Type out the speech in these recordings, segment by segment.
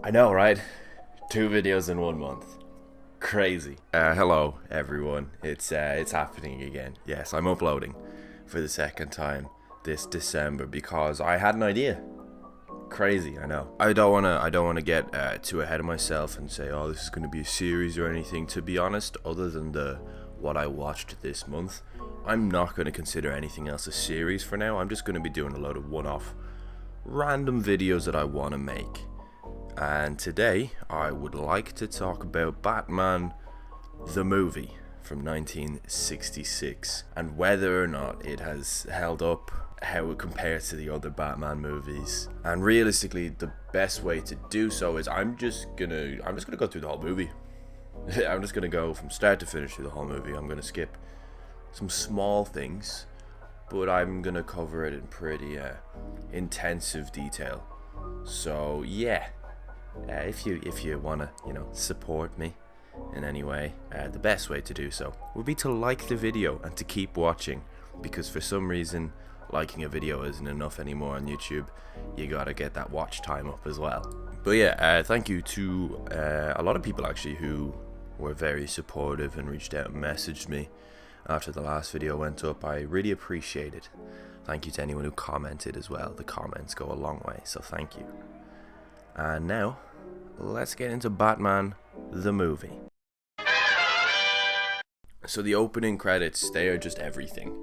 I know, right? 2 videos in 1 month. Crazy. Hello, everyone. It's happening again. Yes, I'm uploading for the second time this December because I had an idea. Crazy, I know. I don't wanna get too ahead of myself and say, oh, this is gonna be a series or anything. To be honest, other than what I watched this month, I'm not gonna consider anything else a series for now. I'm just gonna be doing a load of one-off random videos that I want to make. And today I would like to talk about Batman the movie from 1966 and whether or not it has held up, how it compares to the other Batman movies. And realistically, the best way to do so is I'm just gonna go through the whole movie. I'm just gonna go from start to finish through the whole movie. I'm gonna skip some small things, but I'm gonna cover it in pretty intensive detail. So yeah, if you wanna support me in any way, the best way to do so would be to like the video and to keep watching, because for some reason liking a video isn't enough anymore on YouTube. You gotta get that watch time up as well. But yeah, thank you to a lot of people actually who were very supportive and reached out and messaged me after the last video went up. I really appreciate it. Thank you to anyone who commented as well. The comments go a long way, so thank you. And now, let's get into Batman the movie. So the opening credits, they are just everything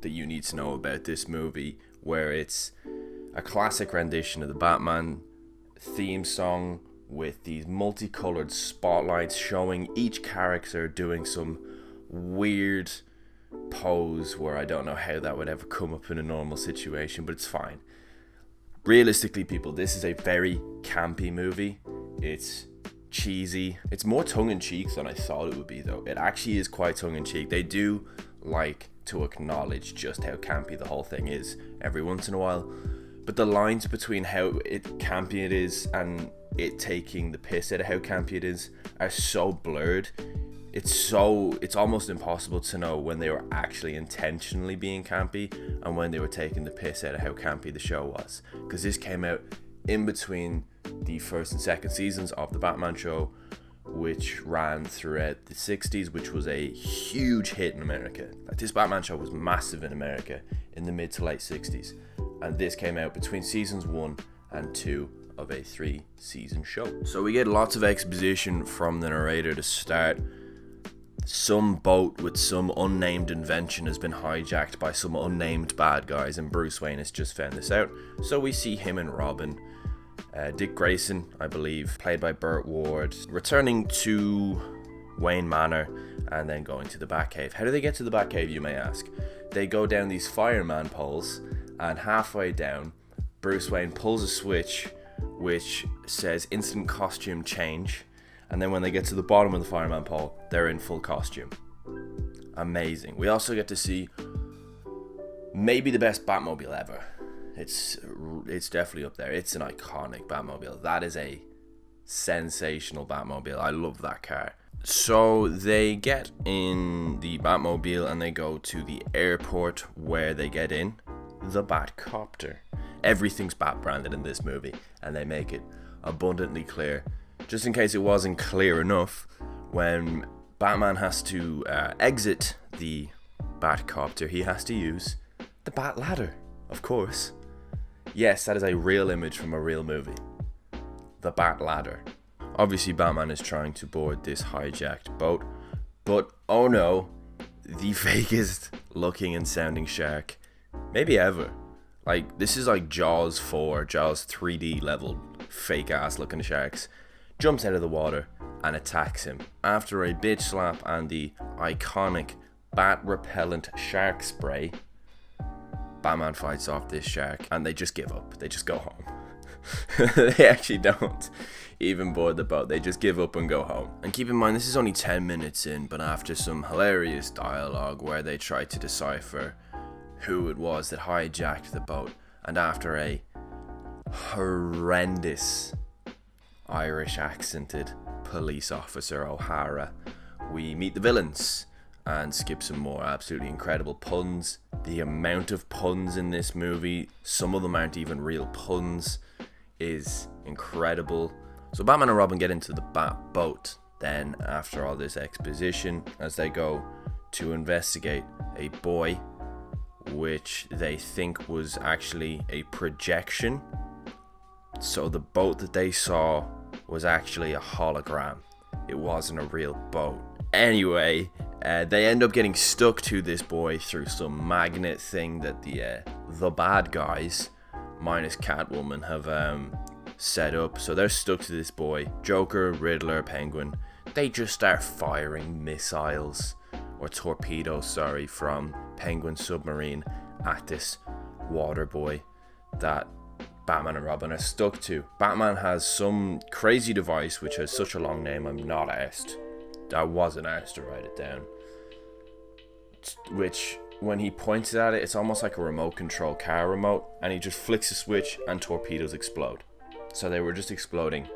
that you need to know about this movie, where it's a classic rendition of the Batman theme song with these multicolored spotlights showing each character doing some weird pose where I don't know how that would ever come up in a normal situation, but it's fine. Realistically, people, this is a very campy movie. It's cheesy. It's more tongue-in-cheek than I thought it would be, though. It actually is quite tongue-in-cheek. They do like to acknowledge just how campy the whole thing is every once in a while, but the lines between how campy it is and it taking the piss out of how campy it is are so blurred. It's almost impossible to know when they were actually intentionally being campy and when they were taking the piss out of how campy the show was, because this came out in between the first and second seasons of the Batman show, which ran throughout the 60s, which was a huge hit in America. Like, this Batman show was massive in America in the mid to late 60s, and this came out between seasons 1 and 2 of a 3-season show. So we get lots of exposition from the narrator to start. Some boat with some unnamed invention has been hijacked by some unnamed bad guys, and Bruce Wayne has just found this out. So we see him and Robin, Dick Grayson, I believe, played by Burt Ward, returning to Wayne Manor and then going to the Batcave. How do they get to the Batcave, you may ask? They go down these fireman poles, and halfway down, Bruce Wayne pulls a switch which says instant costume change. And then when they get to the bottom of the fireman pole, they're in full costume. Amazing. We also get to see maybe the best Batmobile ever. It's definitely up there. It's an iconic Batmobile. That is a sensational Batmobile. I love that car. So they get in the Batmobile and they go to the airport, where they get in the Batcopter. Everything's Bat branded in this movie, and they make it abundantly clear. Just in case it wasn't clear enough, when Batman has to exit the Batcopter, he has to use the Bat Ladder, of course. Yes, that is a real image from a real movie. The Bat Ladder. Obviously, Batman is trying to board this hijacked boat, but oh no, the fakest looking and sounding shark maybe ever. Like, this is like Jaws 4, Jaws 3D level fake ass looking sharks. Jumps out of the water and attacks him. After a bitch slap and the iconic bat repellent shark spray, Batman fights off this shark and they just give up. They just go home. They actually don't even board the boat. They just give up and go home. And keep in mind, this is only 10 minutes in, but after some hilarious dialogue where they try to decipher who it was that hijacked the boat, and after a horrendous Irish accented police officer O'Hara, we meet the villains and skip some more absolutely incredible puns. The amount of puns in this movie, some of them aren't even real puns, is incredible. So Batman and Robin get into the Bat boat then after all this exposition as they go to investigate a boy which they think was actually a projection. So the boat that they saw was actually a hologram. It wasn't a real boat. Anyway, they end up getting stuck to this boy through some magnet thing that the bad guys, minus Catwoman, have set up. So they're stuck to this boy. Joker, Riddler, Penguin, they just start firing missiles, or torpedoes, sorry, from Penguin's submarine at this water boy that Batman and Robin are stuck to. Batman has some crazy device which has such a long name I'm not asked. I wasn't asked to write it down. Which, when he points at it, it's almost like a remote control car remote, and he just flicks a switch and torpedoes explode. So they were just exploding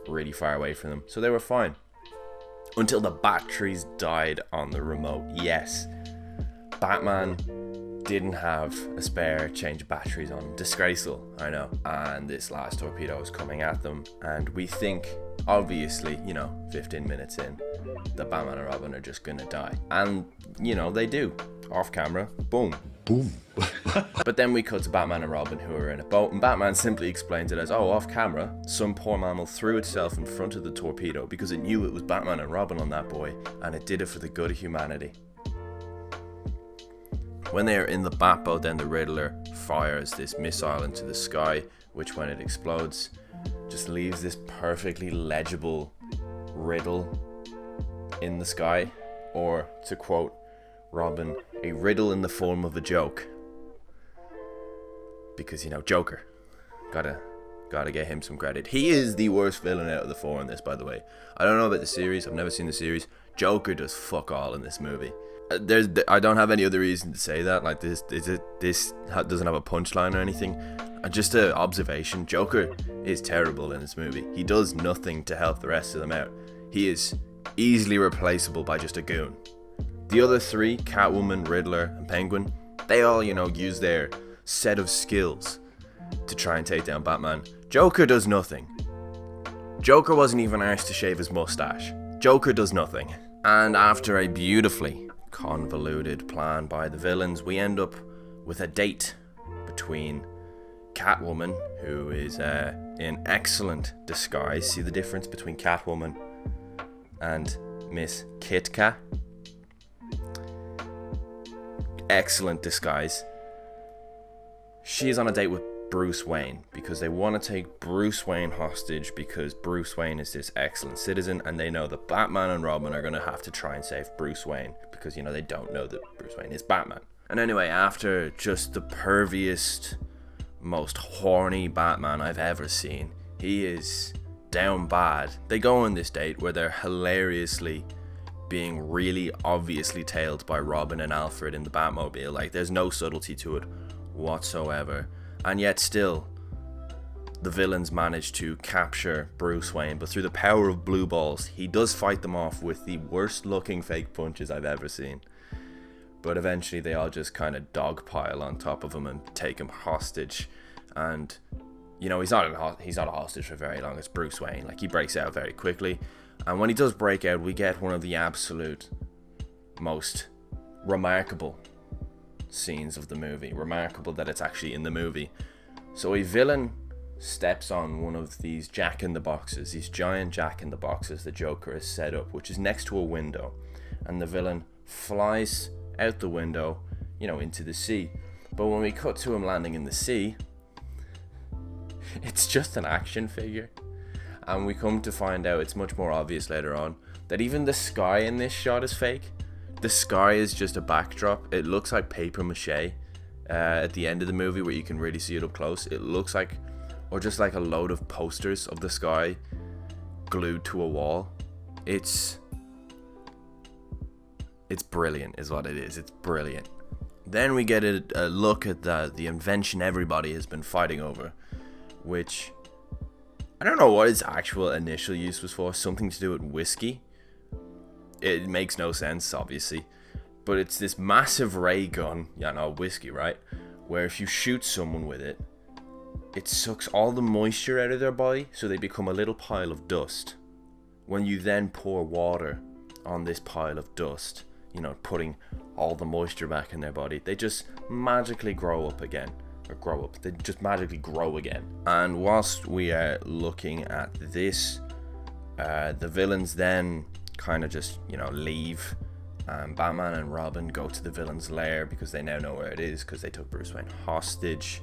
really far away from them. So they were fine. Until the batteries died on the remote. Yes, Batman didn't have a spare change of batteries on. Disgraceful, I know. And this last torpedo was coming at them, and we think, obviously, 15 minutes in, that Batman and Robin are just gonna die. And, they do. Off camera, boom. Boom. But then we cut to Batman and Robin, who are in a boat, and Batman simply explains it as, off camera, some poor mammal threw itself in front of the torpedo because it knew it was Batman and Robin on that boy, and it did it for the good of humanity. When they are in the Batboat, then the Riddler fires this missile into the sky, which when it explodes, just leaves this perfectly legible riddle in the sky, or to quote Robin, a riddle in the form of a joke. Because, Joker. Gotta get him some credit. He is the worst villain out of the four in this, by the way. I don't know about the series. I've never seen the series. Joker does fuck all in this movie. I don't have any other reason to say that. Like, this doesn't have a punchline or anything. Just an observation. Joker is terrible in this movie. He does nothing to help the rest of them out. He is easily replaceable by just a goon. The other three, Catwoman, Riddler, and Penguin, they all, use their set of skills to try and take down Batman. Joker does nothing. Joker wasn't even asked to shave his mustache. Joker does nothing. And after a beautifully convoluted plan by the villains, we end up with a date between Catwoman, who is in excellent disguise. See the difference between Catwoman and Miss Kitka? Excellent disguise. She's on a date with Bruce Wayne because they want to take Bruce Wayne hostage because Bruce Wayne is this excellent citizen, and they know that Batman and Robin are going to have to try and save Bruce Wayne because, they don't know that Bruce Wayne is Batman. And anyway, after just the perviest, most horny Batman I've ever seen, he is down bad. They go on this date where they're hilariously being really obviously tailed by Robin and Alfred in the Batmobile. Like, there's no subtlety to it whatsoever. And yet still, the villains manage to capture Bruce Wayne, but through the power of blue balls, he does fight them off with the worst looking fake punches I've ever seen. But eventually they all just kind of dogpile on top of him and take him hostage. And, he's not a hostage for very long. It's Bruce Wayne. Like, he breaks out very quickly. And when he does break out, we get one of the absolute most remarkable scenes of the movie. Remarkable that it's actually in the movie. So a villain steps on one of these jack-in-the-boxes, these giant jack-in-the-boxes the Joker has set up, which is next to a window. And the villain flies out the window, into the sea. But when we cut to him landing in the sea, it's just an action figure. And we come to find out, it's much more obvious later on, that even the sky in this shot is fake. The sky is just a backdrop. It looks like paper mache at the end of the movie where you can really see it up close. It looks like, or just like a load of posters of the sky glued to a wall. It's brilliant is what it is. It's brilliant. Then we get a look at the invention everybody has been fighting over, which I don't know what its actual initial use was for. Something to do with whiskey. It makes no sense, obviously. But it's this massive ray gun. Yeah, no, whiskey, right? Where if you shoot someone with it, it sucks all the moisture out of their body, so they become a little pile of dust. When you then pour water on this pile of dust, you know, putting all the moisture back in their body, they just magically grow up again. They just magically grow again. And whilst we are looking at this, the villains then kind of just, you know, leave. Batman and Robin go to the villain's lair because they now know where it is, because they took Bruce Wayne hostage.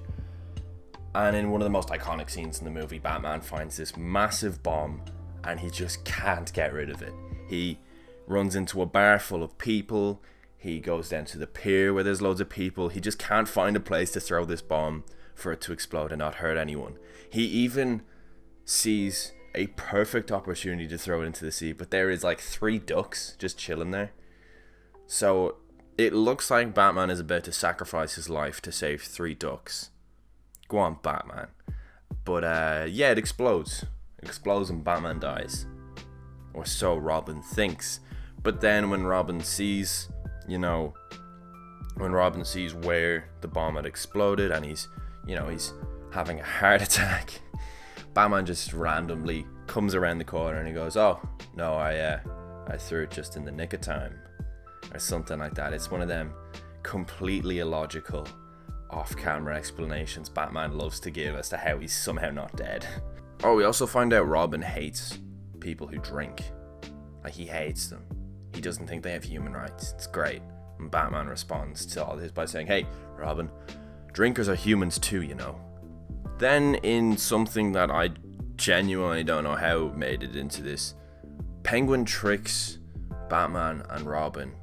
And in one of the most iconic scenes in the movie, Batman finds this massive bomb and he just can't get rid of it. He runs into a bar full of people. He goes down to the pier where there's loads of people. He just can't find a place to throw this bomb for it to explode and not hurt anyone. He even sees a perfect opportunity to throw it into the sea, but there is like 3 ducks just chilling there. So it looks like Batman is about to sacrifice his life to save 3 ducks. Go on, Batman. But yeah, it explodes. It explodes and Batman dies. Or so Robin thinks. But then when Robin sees, you know, where the bomb had exploded and he's having a heart attack, Batman just randomly comes around the corner and he goes, "Oh, no, I threw it just in the nick of time." Or something like that. It's one of them completely illogical off-camera explanations Batman loves to give as to how he's somehow not dead. Oh, we also find out Robin hates people who drink. Like, he hates them. He doesn't think they have human rights. It's great. And Batman responds to all this by saying, "Hey, Robin, drinkers are humans too, you know." Then, in something that I genuinely don't know how made it into this, Penguin tricks Batman and Robin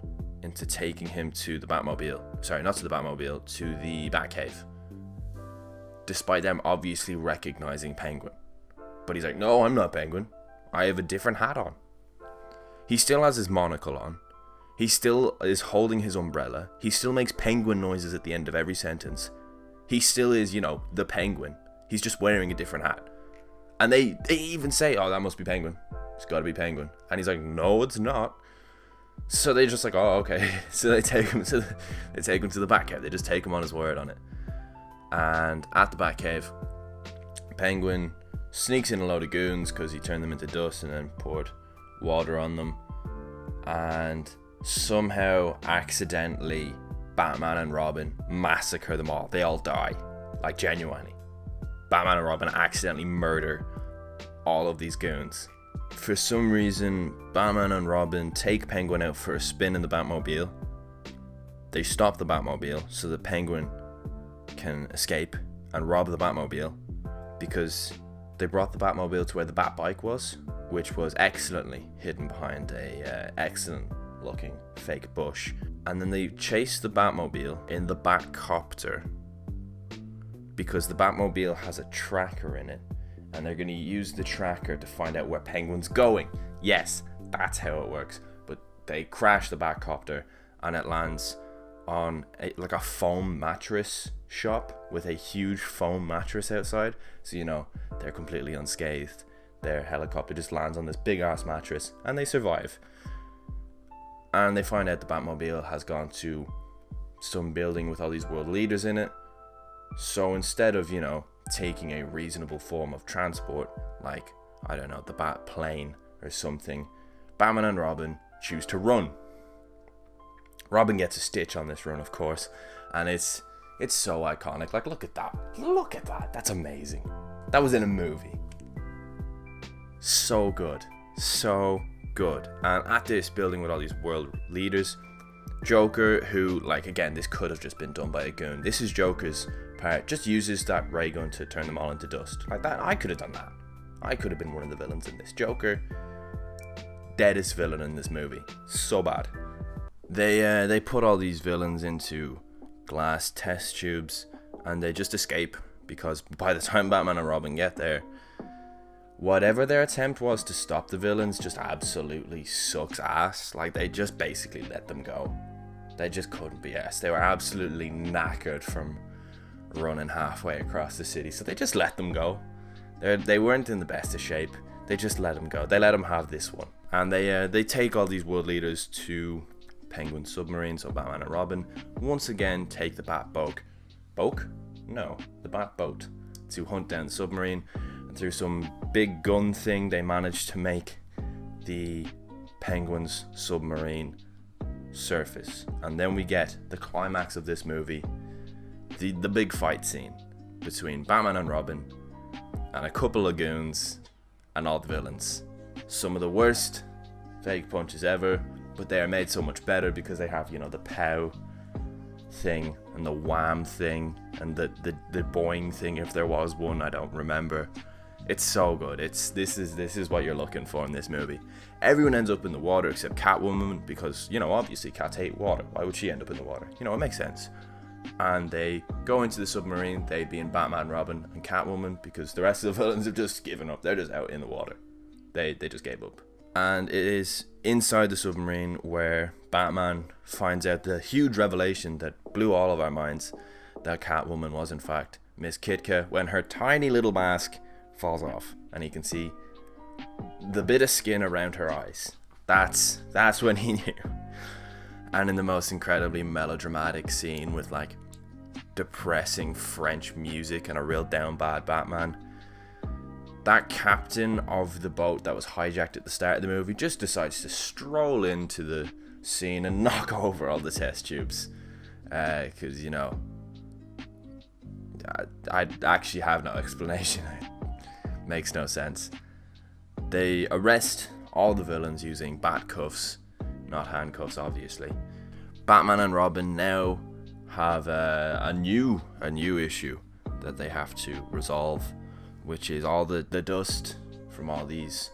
into taking him to the Batmobile. Sorry, not to the Batmobile, to the Batcave. Despite them obviously recognizing Penguin. But he's like, "No, I'm not Penguin. I have a different hat on." He still has his monocle on. He still is holding his umbrella. He still makes penguin noises at the end of every sentence. He still is, you know, the Penguin. He's just wearing a different hat. And they even say, "Oh, that must be Penguin. It's gotta be Penguin." And he's like, "No, it's not." So they just like, "Oh, okay." So they take him to the Batcave. They just take him on his word on it. And at the Batcave, Penguin sneaks in a load of goons because he turned them into dust and then poured water on them. And somehow, accidentally, Batman and Robin massacre them all. They all die. Like, genuinely. Batman and Robin accidentally murder all of these goons. For some reason, Batman and Robin take Penguin out for a spin in the Batmobile. They stop the Batmobile so the Penguin can escape and rob the Batmobile, because they brought the Batmobile to where the Batbike was, which was excellently hidden behind a excellent looking fake bush. And then they chase the Batmobile in the Batcopter, because the Batmobile has a tracker in it. And they're going to use the tracker to find out where Penguin's going. Yes, that's how it works. But they crash the Batcopter and it lands on like a foam mattress shop with a huge foam mattress outside. So, you know, they're completely unscathed. Their helicopter just lands on this big ass mattress and they survive. And they find out the Batmobile has gone to some building with all these world leaders in it. So instead of, you know, taking a reasonable form of transport, like, I don't know, the Bat plane or something, Batman and Robin choose to run. Robin gets a stitch on this run, of course, and it's so iconic. Like, look at that, that's amazing. That was in a movie. So good. And at this building with all these world leaders, Joker, who, like, again, this could have just been done by a goon. This is Joker's part, just uses that ray gun to turn them all into dust. Like that, I could have done that. I could have been one of the villains in this. Joker, deadest villain in this movie. So bad. They put all these villains into glass test tubes and they just escape, because by the time Batman and Robin get there, whatever their attempt was to stop the villains just absolutely sucks ass. Like, they just basically let them go. They just couldn't be asked. They were absolutely knackered from running halfway across the city, so they just let them go. They weren't in the best of shape. They just let them go. They let them have this one, and they take all these world leaders to Penguin submarine. So Batman and Robin once again take the Batboat. The Batboat. to hunt down the submarine, and through some big gun thing they manage to make the Penguin's submarine surface. And then we get the climax of this movie, the big fight scene between Batman and Robin and a couple of goons and all the villains. Some of the worst fake punches ever, but they are made so much better because they have, the pow thing and the wham thing and the boing thing, if there was one. I don't remember. It's so good. This is what you're looking for in this movie. Everyone ends up in the water except Catwoman, because obviously cats hate water. Why would she end up in the water? It makes sense. And they go into the submarine, they being Batman, Robin, and Catwoman, because the rest of the villains have just given up. They're just out in the water. They just gave up. And it is inside the submarine where Batman finds out the huge revelation that blew all of our minds, that Catwoman was in fact Miss Kitka, when her tiny little mask falls off and he can see the bit of skin around her eyes. That's when he knew. And in the most incredibly melodramatic scene with like depressing French music and a real down bad Batman, that captain of the boat that was hijacked at the start of the movie just decides to stroll into the scene and knock over all the test tubes, because I actually have no explanation. It makes no sense. They arrest all the villains using bat cuffs, not handcuffs obviously. Batman and Robin now have a new issue that they have to resolve, which is all the dust from all these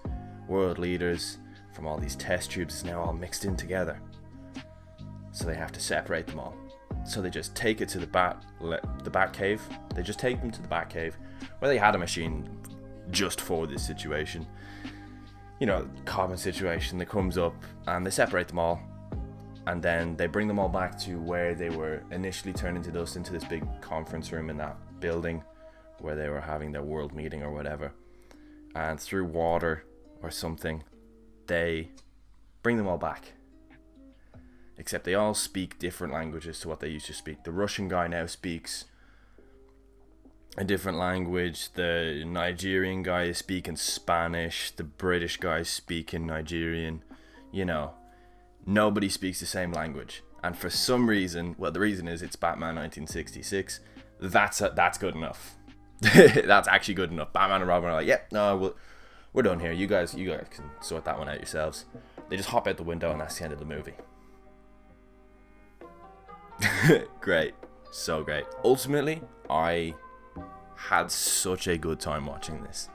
world leaders, from all these test tubes, is now all mixed in together. So they have to separate them all. So they just take it to the bat cave. They just take them to the bat cave, where they had a machine just for this situation. Common situation that comes up, and they separate them all. And then they bring them all back to where they were initially turned into dust, into this big conference room in that building where they were having their world meeting or whatever. And through water or something, they bring them all back. Except they all speak different languages to what they used to speak. The Russian guy now speaks a different language. The Nigerian guy is speaking Spanish. The British guy is speaking Nigerian. Nobody speaks the same language. And for some reason, the reason is it's Batman 1966. That's good enough. That's actually good enough. Batman and Robin are like, yep, no, we're done here. You guys can sort that one out yourselves. They just hop out the window, and that's the end of the movie. Great. So great. Ultimately, I had such a good time watching this.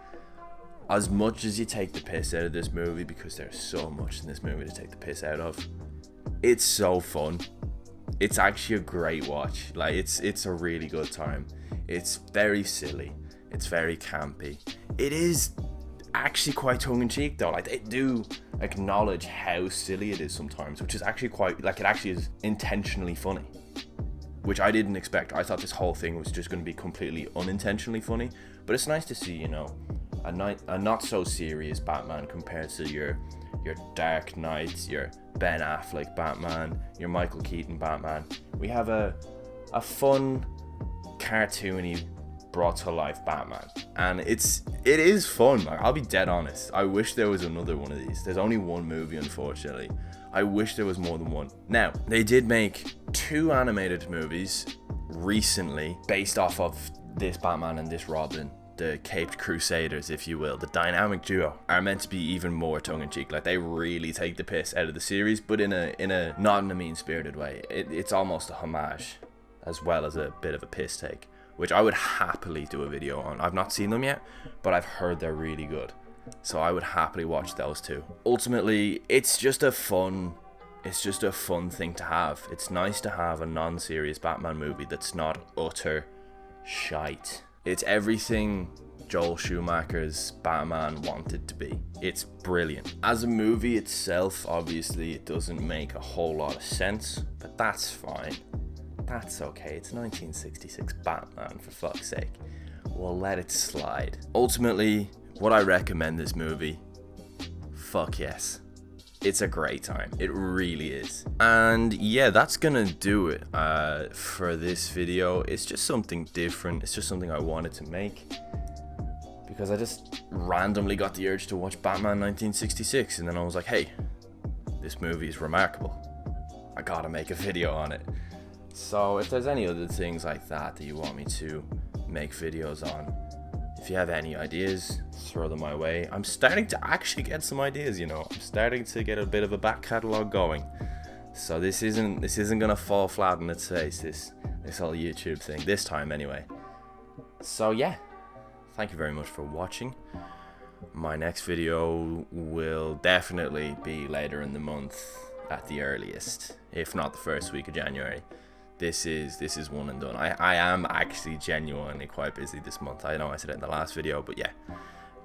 As much as you take the piss out of this movie, because there's so much in this movie to take the piss out of, it's so fun. It's actually a great watch. Like, it's a really good time. It's very silly. It's very campy. It is actually quite tongue-in-cheek though. Like, they do acknowledge how silly it is sometimes, which is actually quite, like, it actually is intentionally funny, which I didn't expect. I thought this whole thing was just going to be completely unintentionally funny. But it's nice to see, a not so serious Batman compared to your Dark Knights, your Ben Affleck Batman, your Michael Keaton Batman. We have a fun, cartoony, brought to life Batman, and it is fun. Like, I'll be dead honest, I wish there was another one of these. There's only one movie, unfortunately. I wish there was more than one. Now, they did make 2 animated movies recently based off of this Batman and this Robin. The Caped Crusaders, if you will, the dynamic duo, are meant to be even more tongue-in-cheek. Like, they really take the piss out of the series, but in a not in a mean-spirited way. It's almost a homage as well as a bit of a piss take, which I would happily do a video on. I've not seen them yet, but I've heard they're really good, so I would happily watch those too. Ultimately, it's just a fun thing to have. It's nice to have a non-serious Batman movie that's not utter shite. It's everything Joel Schumacher's Batman wanted to be. It's brilliant. As a movie itself, obviously it doesn't make a whole lot of sense, but that's fine. That's okay. It's 1966 Batman, for fuck's sake. We'll let it slide. Ultimately, would I recommend this movie? Fuck yes. it's a great time. It really is. And yeah, that's gonna do it for this video. It's just something different. It's just something I wanted to make because I just randomly got the urge to watch Batman 1966, and then I was like, hey, this movie is remarkable. I gotta make a video on it. So if there's any other things like that that you want me to make videos on, if you have any ideas, throw them my way. I'm starting to actually get some ideas, you know. I'm starting to get a bit of a back catalogue going. So this isn't gonna fall flat on its face, this whole YouTube thing, this time anyway. So yeah, thank you very much for watching. My next video will definitely be later in the month at the earliest, if not the first week of January. This is one and done. I am actually genuinely quite busy this month. I know I said it in the last video, but yeah,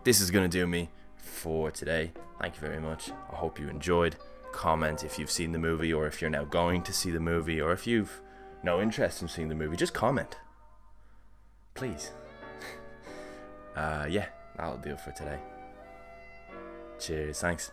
this is gonna do me for today. Thank you very much. I hope you enjoyed. Comment if you've seen the movie, or if you're now going to see the movie, or if you've no interest in seeing the movie, just comment, please. Yeah, that'll do it for today. Cheers, thanks.